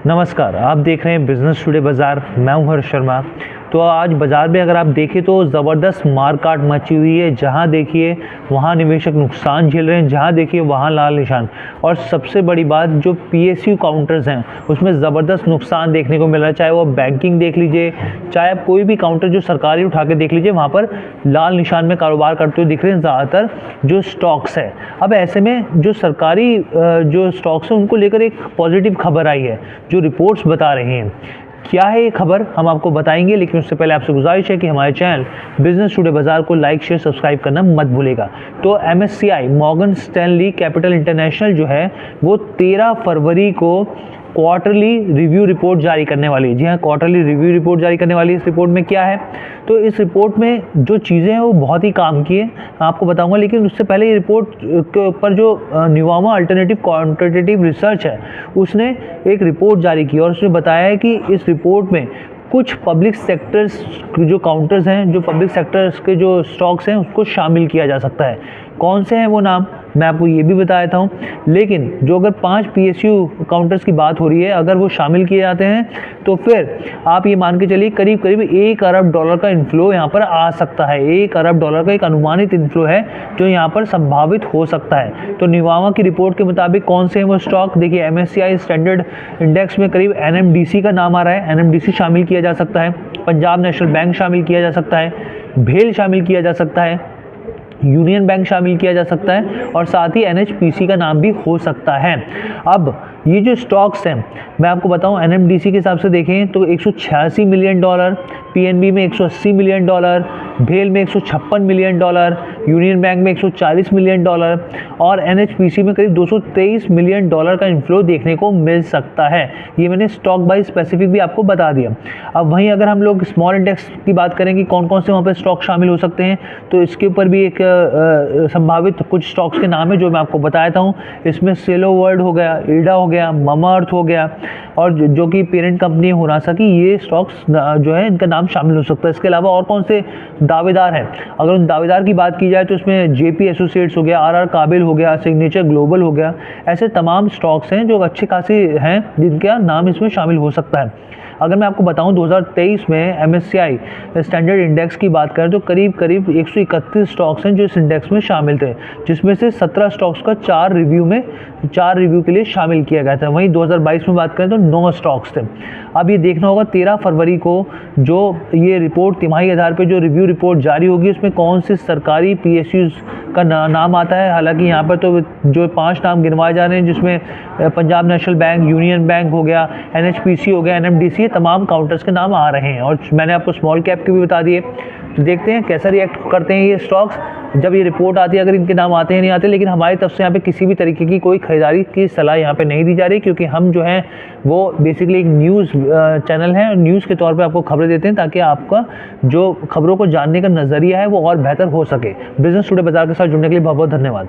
नमस्कार, आप देख रहे हैं बिजनेस टुडे बाज़ार। मैं हूं हर्ष शर्मा। तो आज बाज़ार में अगर आप देखें तो ज़बरदस्त मारकाट मची हुई है। जहां देखिए वहां निवेशक नुकसान झेल रहे हैं, जहां देखिए वहां लाल निशान। और सबसे बड़ी बात, जो पीएसयू काउंटर्स हैं उसमें ज़बरदस्त नुकसान देखने को मिल रहा है। चाहे वो बैंकिंग देख लीजिए, चाहे आप कोई भी काउंटर जो सरकारी उठा के देख लीजिए, वहाँ पर लाल निशान में कारोबार करते हुए दिख रहे हैं ज़्यादातर जो स्टॉक्स है। अब ऐसे में जो सरकारी जो स्टॉक्स हैं उनको लेकर एक पॉजिटिव खबर आई है, जो रिपोर्ट्स बता रहे हैं। क्या है ये खबर हम आपको बताएंगे, लेकिन उससे पहले आपसे गुजारिश है कि हमारे चैनल बिजनेस टुडे बाजार को लाइक शेयर सब्सक्राइब करना मत भूलेगा। तो MSCI Morgan Stanley capital international जो है वो 13 फरवरी को क्वार्टरली रिव्यू रिपोर्ट जारी करने वाली है। जी हाँ, क्वार्टरली रिव्यू रिपोर्ट जारी करने वाली है। इस रिपोर्ट में क्या है, तो इस रिपोर्ट में जो चीज़ें हैं वो बहुत ही काम की है, आपको बताऊंगा। लेकिन उससे पहले ये रिपोर्ट के ऊपर जो न्यूवामा अल्टरनेटिव क्वांटिटेटिव रिसर्च है उसने एक रिपोर्ट जारी की और उसने बताया है कि इस रिपोर्ट में कुछ पब्लिक सेक्टर्स जो काउंटर्स हैं, जो पब्लिक सेक्टर्स के जो स्टॉक्स हैं उसको शामिल किया जा सकता है। कौन से हैं वो नाम मैं आपको ये भी बता देता हूँ। लेकिन जो अगर 5 PSU काउंटर्स की बात हो रही है, अगर वो शामिल किए जाते हैं तो फिर आप ये मान के चलिए करीब करीब $1 अरब का इन्फ्लो यहाँ पर आ सकता है। $1 अरब का एक अनुमानित इन्फ्लो है जो यहाँ पर संभावित हो सकता है। तो न्यूवामा की रिपोर्ट के मुताबिक कौन से हैं वो स्टॉक, देखिए MSCI स्टैंडर्ड इंडेक्स में करीब NMDC का नाम आ रहा है। NMDC शामिल किया जा सकता है, पंजाब नेशनल बैंक शामिल किया जा सकता है, भेल शामिल किया जा सकता है, यूनियन बैंक शामिल किया जा सकता है और साथ ही NHPC का नाम भी हो सकता है। अब ये जो स्टॉक्स हैं मैं आपको बताऊं, NMDC के हिसाब से देखें तो $186 मिलियन, PNB में $180 मिलियन, भेल में $156 मिलियन, यूनियन बैंक में $140 मिलियन और NHPC में करीब $223 मिलियन का इन्फ्लो देखने को मिल सकता है। ये मैंने स्टॉक बाई स्पेसिफिक भी आपको बता दिया। अब वहीं अगर हम लोग स्मॉल इंडेक्स की बात करें कि कौन कौन से वहाँ पर स्टॉक शामिल हो सकते हैं, तो इसके ऊपर भी एक संभावित कुछ स्टॉक्स के नाम है जो मैं आपको बताता हूँ। इसमें सेलो वर्ल्ड हो गया, ईडा हो गया, मामा अर्थ हो गया और जो कि पेरेंट कंपनी है हुनासा की, ये स्टॉक्स जो है इनका नाम शामिल हो सकता है। इसके अलावा और कौन से दावेदार हैं, अगर उन दावेदार की बात की जाए तो इसमें JP एसोसिएट्स हो गया, RR काबिल हो गया, सिग्नेचर ग्लोबल हो गया। ऐसे तमाम स्टॉक्स हैं जो अच्छे खासे हैं जिनका नाम इसमें शामिल हो सकता है। अगर मैं आपको बताऊं 2023 में MSCI स्टैंडर्ड इंडेक्स की बात करें तो करीब करीब 131 स्टॉक्स हैं जो इस इंडेक्स में शामिल थे, जिसमें से 17 स्टॉक्स का 4 रिव्यू के लिए शामिल किया गया था। वहीं 2022 में बात करें तो 9 स्टॉक्स थे। अब ये देखना होगा 13 फरवरी को जो ये रिपोर्ट तिमाही आधार पर जो रिव्यू रिपोर्ट जारी होगी उसमें कौन से सरकारी PSUs का नाम आता है। हालांकि यहाँ पर तो जो 5 नाम गिनवाए जा रहे हैं जिसमें Punjab national bank, union bank हो गया, NHPC हो गया, NMDC, तमाम काउंटर्स के नाम आ रहे हैं और मैंने आपको स्मॉल कैप के भी बता दिए। तो देखते हैं कैसा रिएक्ट करते हैं ये स्टॉक्स जब ये रिपोर्ट आती है, अगर इनके नाम आते हैं नहीं आते। लेकिन हमारी तरफ से यहाँ पे किसी भी तरीके की कोई खरीदारी की सलाह यहाँ पे नहीं दी जा रही, क्योंकि हम जो है वो बेसिकली एक न्यूज़ चैनल है, न्यूज़ के तौर पे आपको खबरें देते हैं ताकि आपका जो खबरों को जानने का नज़रिया है वो और बेहतर हो सके। बिजनेस टुडे बाजार के साथ जुड़ने के लिए बहुत बहुत धन्यवाद।